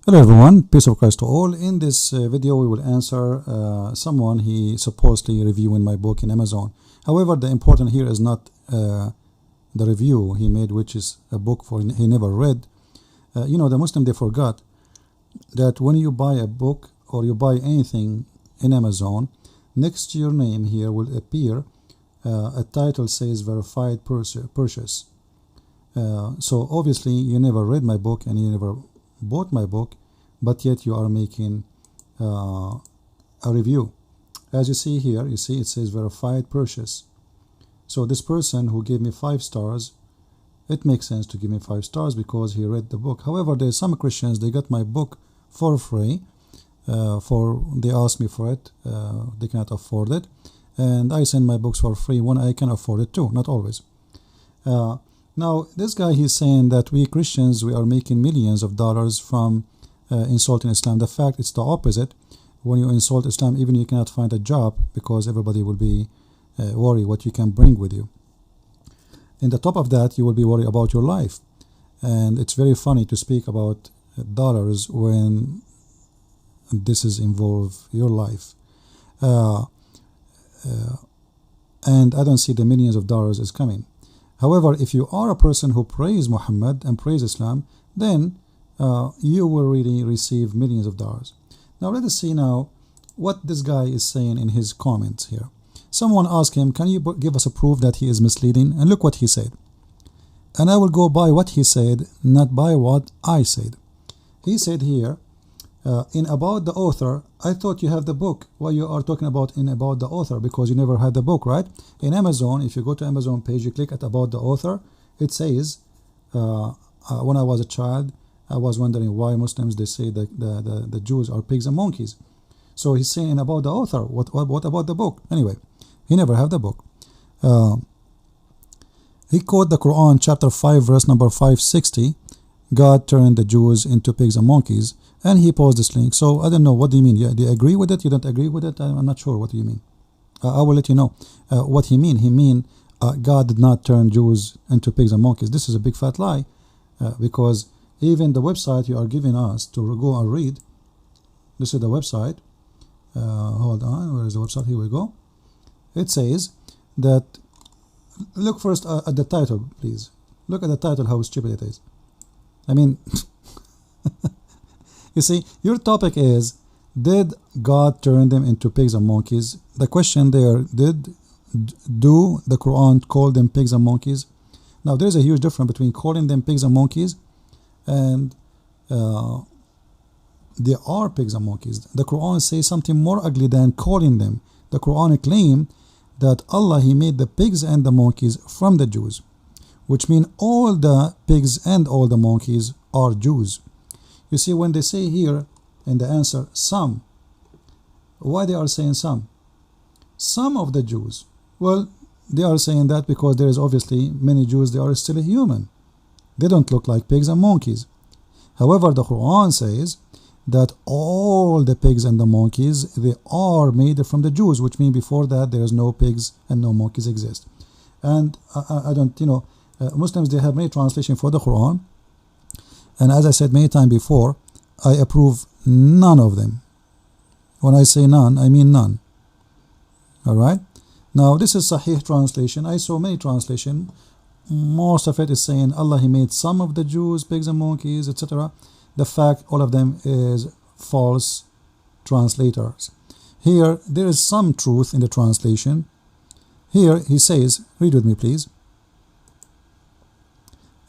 Hello everyone, peace of Christ to all. In this video we will answer someone he supposedly reviewing my book in Amazon. However, the important here is not the review he made, which is a book for he never read. The Muslim, they forgot that when you buy a book or you buy anything in Amazon, next to your name here will appear a title says verified purchase. So obviously you never read my book and you never bought my book, but yet you are making a review. As you see here, you see it says verified purchase. So this person who gave me 5 stars, it makes sense to give me 5 stars because he read the book. However, there are some Christians, they got my book for free, they asked me for it, they cannot afford it, and I send my books for free when I can afford it too, not always. Now, this guy, he's saying that we Christians, we are making millions of dollars from insulting Islam. The fact, it's the opposite. When you insult Islam, even you cannot find a job because everybody will be worried what you can bring with you. In the top of that, you will be worried about your life. And it's very funny to speak about dollars when this is involve your life. And I don't see the millions of dollars is coming. However, if you are a person who praise Muhammad and praise Islam, then you will really receive millions of dollars. Now let us see now what this guy is saying in his comments here. Someone asked him, can you give us a proof that he is misleading? And look what he said. And I will go by what he said, not by what I said. He said here, in about the author, I thought you have the book. Well, you are talking about in about the author because you never had the book, right? In Amazon, if you go to Amazon page, you click at about the author, it says, when I was a child, I was wondering why Muslims, they say that the Jews are pigs and monkeys. So he's saying about the author, what about the book? Anyway, he never had the book. He quoted the Quran, chapter 5, verse number 560, God turned the Jews into pigs and monkeys, and he posted this link. So I don't know, what do you mean? Do you agree with it? You don't agree with it? I'm not sure what do you mean. I will let you know what he mean. He mean God did not turn Jews into pigs and monkeys. This is a big fat lie, because even the website you are giving us to go and read, this is the website. Hold on, where is the website? Here we go. It says that, look first at the title, please. Look at the title, how stupid it is. I mean, you see, your topic is, did God turn them into pigs and monkeys? The question there, do the Quran call them pigs and monkeys? Now, there's a huge difference between calling them pigs and monkeys and they are pigs and monkeys. The Quran says something more ugly than calling them. The Quran claims that Allah, He made the pigs and the monkeys from the Jews, which means all the pigs and all the monkeys are Jews. You see, when they say here in the answer, some, why they are saying some? Some of the Jews. Well, they are saying that because there is obviously many Jews, they are still human. They don't look like pigs and monkeys. However, the Quran says that all the pigs and the monkeys, they are made from the Jews, which means before that there is no pigs and no monkeys exist. And I don't, Muslims, they have many translations for the Quran. And as I said many times before, I approve none of them. When I say none, I mean none. Alright? Now, this is Sahih translation. I saw many translations. Most of it is saying Allah, He made some of the Jews, pigs and monkeys, etc. The fact, all of them is false translators. Here, there is some truth in the translation. Here, he says, read with me please.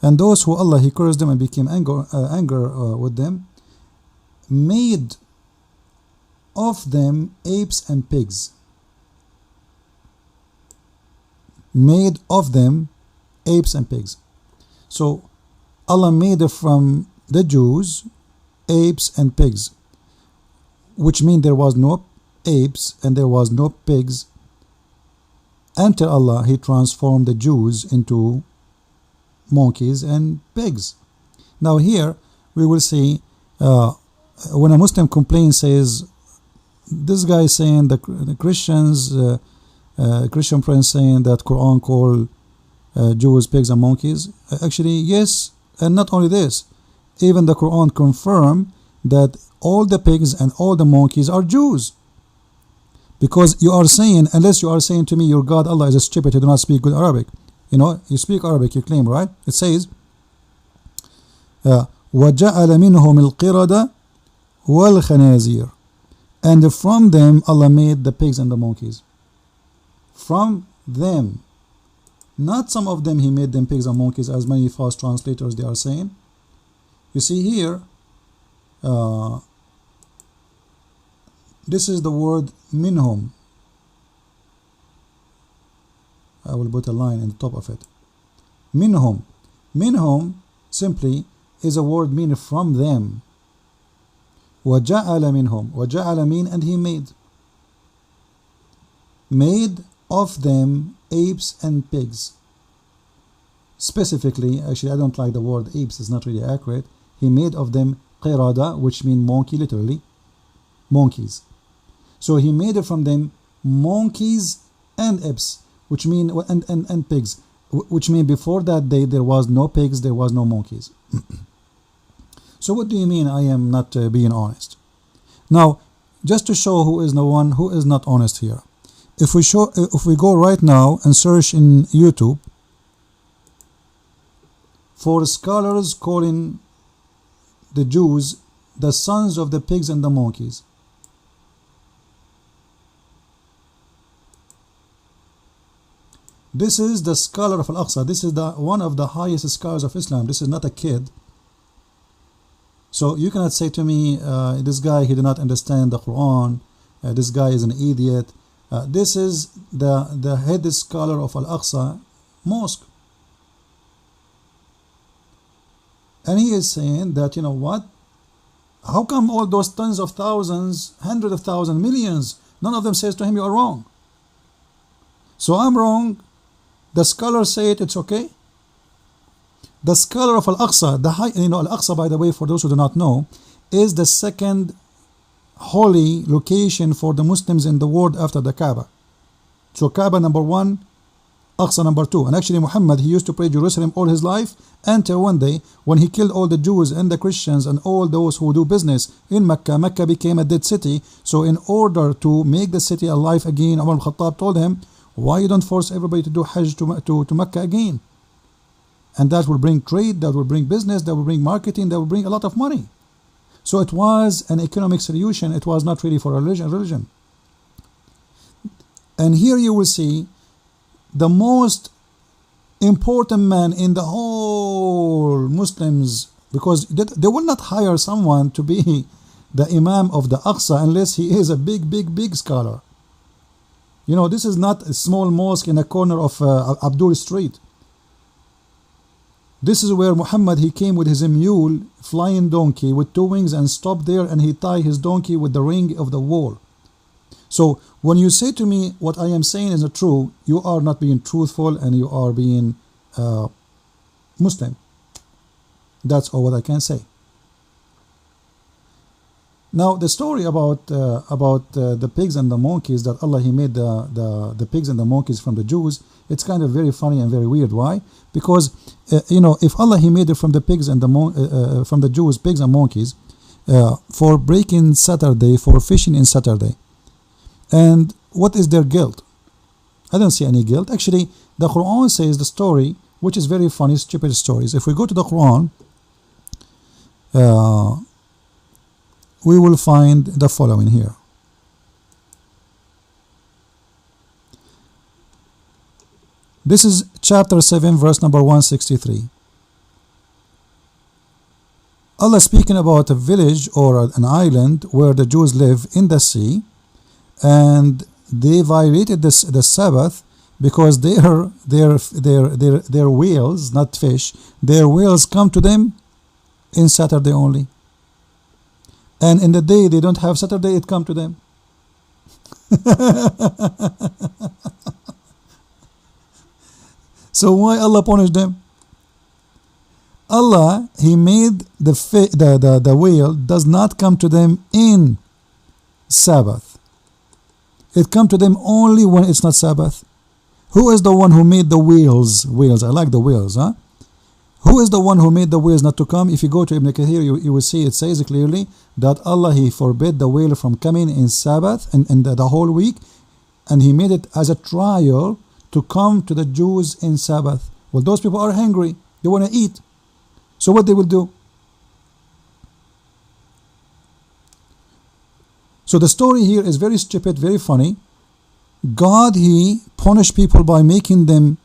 And those who Allah, He cursed them and became anger with them, made of them apes and pigs. Made of them apes and pigs. So Allah made it from the Jews apes and pigs, which means there was no apes and there was no pigs until Allah, He transformed the Jews into monkeys and pigs. Now here we will see when a Muslim complains, says this guy is saying the Christians, Christian friends saying that Quran call Jews pigs and monkeys. Actually, yes, and not only this, even the Quran confirm that all the pigs and all the monkeys are Jews. Because you are saying, unless you are saying to me your God Allah is a stupid, you do not speak good Arabic. You know, you speak Arabic, you claim, right? It says, وَجَعَلَ مِنْهُمِ الْقِرَدَ وَالْخَنَازِيرَ. And from them Allah made the pigs and the monkeys. From them. Not some of them He made them pigs and monkeys, as many false translators they are saying. You see here, this is the word minhum. I will put a line in the top of it. Minhum. Minhum simply is a word meaning from them. وَجَعَلَ مِنْهُمْ. وَجَعَلَ mean and He made. Made of them apes and pigs. Specifically, actually I don't like the word apes, it's not really accurate. He made of them qirada, which means monkey, literally monkeys. So He made it from them monkeys and apes, which mean and pigs, which mean before that day there was no pigs, there was no monkeys. So what do you mean I am not being honest? Now, just to show who is the one who is not honest here, if we go right now and search in YouTube for scholars calling the Jews the sons of the pigs and the monkeys, this is the scholar of Al-Aqsa. This is one of the highest scholars of Islam. This is not a kid. So you cannot say to me, this guy, he did not understand the Quran, this guy is an idiot. This is the head scholar of Al-Aqsa Mosque. And he is saying that, you know what? How come all those tens of thousands, hundreds of thousands, millions, none of them says to him, you are wrong. So I'm wrong. The scholars say it's okay. The scholar of Al-Aqsa, Al-Aqsa, by the way, for those who do not know, is the second holy location for the Muslims in the world after the Kaaba. So Kaaba number 1, Aqsa number 2. And actually Muhammad, he used to pray Jerusalem all his life until one day when he killed all the Jews and the Christians and all those who do business in Mecca. Mecca became a dead city. So in order to make the city alive again, Umar al-Khattab told him, why you don't force everybody to do Hajj to Mecca again? And that will bring trade, that will bring business, that will bring marketing, that will bring a lot of money. So it was an economic solution. It was not really for a religion. And here you will see the most important man in the whole Muslims, because they will not hire someone to be the Imam of the Aqsa unless he is a big scholar. You know, this is not a small mosque in a corner of Abdul Street. This is where Muhammad, he came with his mule, flying donkey with 2 wings, and stopped there, and he tied his donkey with the ring of the wall. So when you say to me what I am saying is not true, you are not being truthful and you are being Muslim. That's all what I can say. Now the story about the pigs and the monkeys, that Allah, He made the pigs and the monkeys from the Jews, it's kind of very funny and very weird. Why? Because if Allah, He made it from the pigs and from the Jews, pigs and monkeys, for breaking Saturday, for fishing in Saturday, and what is their guilt? I don't see any guilt. Actually, the Quran says the story, which is very funny, stupid stories. If we go to the Quran, we will find the following here. This is chapter 7, verse number 163. Allah speaking about a village or an island where the Jews live in the sea, and they violated the Sabbath because their whales, not fish, their whales come to them in Saturday only. And in the day they don't have Saturday, it come to them. So why Allah punish them? Allah, He made the whale does not come to them in Sabbath. It come to them only when it's not Sabbath. Who is the one who made the whales? Whales, I like the whales, huh? Who is the one who made the whales not to come? If you go to Ibn Kathir, you will see it says clearly that Allah, He forbid the whale from coming in Sabbath and the whole week, and He made it as a trial to come to the Jews in Sabbath. Well, those people are hungry, they want to eat. So what they will do? So the story here is very stupid, very funny. God, He punished people by making them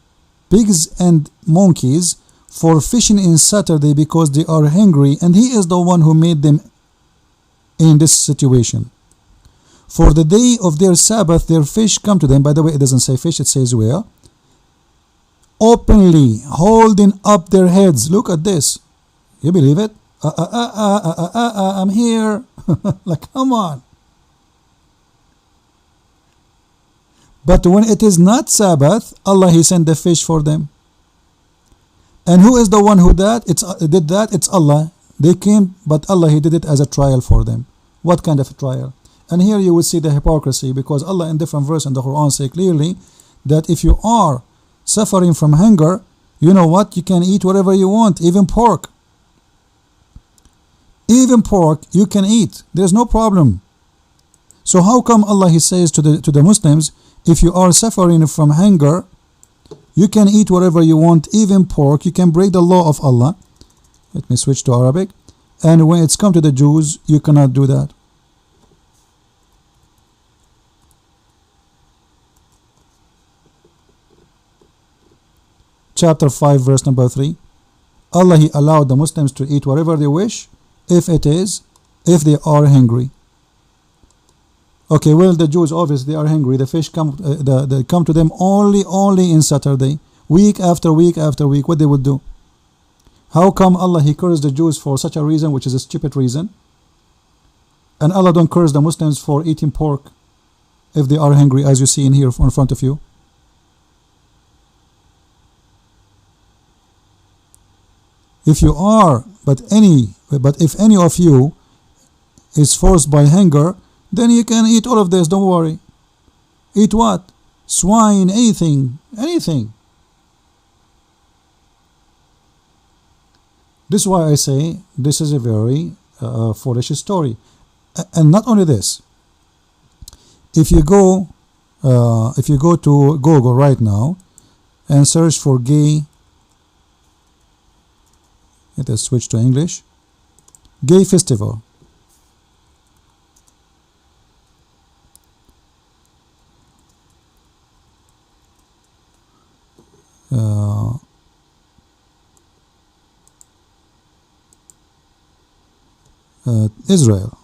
pigs and monkeys for fishing in Saturday because they are hungry, and He is the one who made them in this situation. For the day of their Sabbath, their fish come to them. By the way, it doesn't say fish, it says whale. Openly holding up their heads. Look at this. You believe it? I'm here. Like, come on. But when it is not Sabbath, Allah, He sent the fish for them. And who is the one who did that? It's Allah. They came, but Allah, He did it as a trial for them. What kind of a trial? And here you will see the hypocrisy, because Allah in different verses in the Quran say clearly that if you are suffering from hunger, you know what? You can eat whatever you want, even pork. Even pork you can eat. There's no problem. So how come Allah, He says to the Muslims, if you are suffering from hunger, you can eat whatever you want, even pork. You can break the law of Allah. Let me switch to Arabic. And when it's come to the Jews, you cannot do that. Chapter 5, verse number 3. Allah, He allowed the Muslims to eat whatever they wish, if they are hungry. Okay, well, the Jews obviously they are hungry. The fish come to them only in Saturday, week after week after week. What they would do? How come Allah, He cursed the Jews for such a reason, which is a stupid reason, and Allah don't curse the Muslims for eating pork if they are hungry, as you see in here in front of you? If you are, but if any of you is forced by hunger, then you can eat all of this, don't worry. Eat what? Swine, anything. This is why I say this is a very foolish story. And not only this, if you go to Google right now and search for gay, let us switch to English, gay festival. Israel.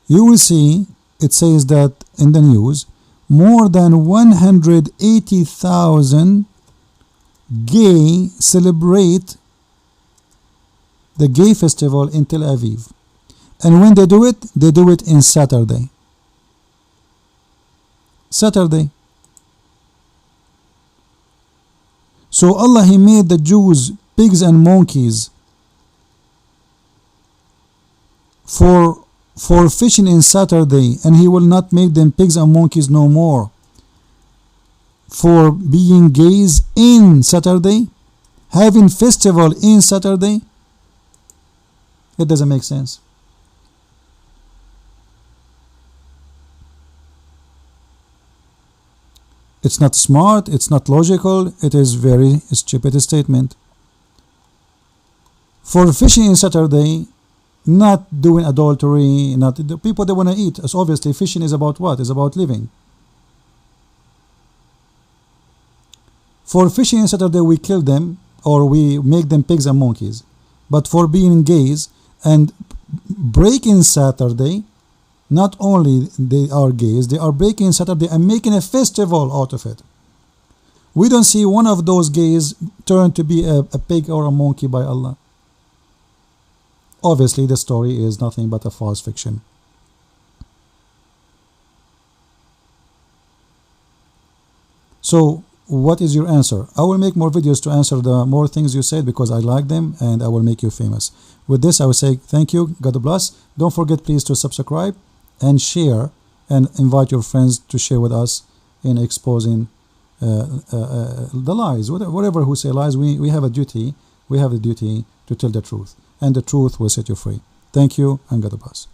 You will see it says that in the news more than 180,000 gay celebrate the gay festival in Tel Aviv, and when they do it in Saturday. So Allah, He made the Jews pigs and monkeys for fishing in Saturday, and He will not make them pigs and monkeys no more for being gays in Saturday, having festival in Saturday. It doesn't make sense. It's not smart, it's not logical, it is very stupid statement. For fishing in Saturday, not doing adultery, not the people they want to eat. As obviously fishing is about what? It's about living. For fishing in Saturday we kill them or we make them pigs and monkeys. But for being gays and breaking Saturday, not only they are gays, they are breaking Saturday and making a festival out of it. We don't see one of those gays turn to be a pig or a monkey by Allah. Obviously the story is nothing but a false fiction. So what is your answer? I will make more videos to answer the more things you said because I like them, and I will make you famous. With this I will say thank you, God bless. Don't forget please to subscribe and share and invite your friends to share with us in exposing the lies. Whatever who say lies, we have a duty. We have the duty to tell the truth, and the truth will set you free. Thank you, and God bless.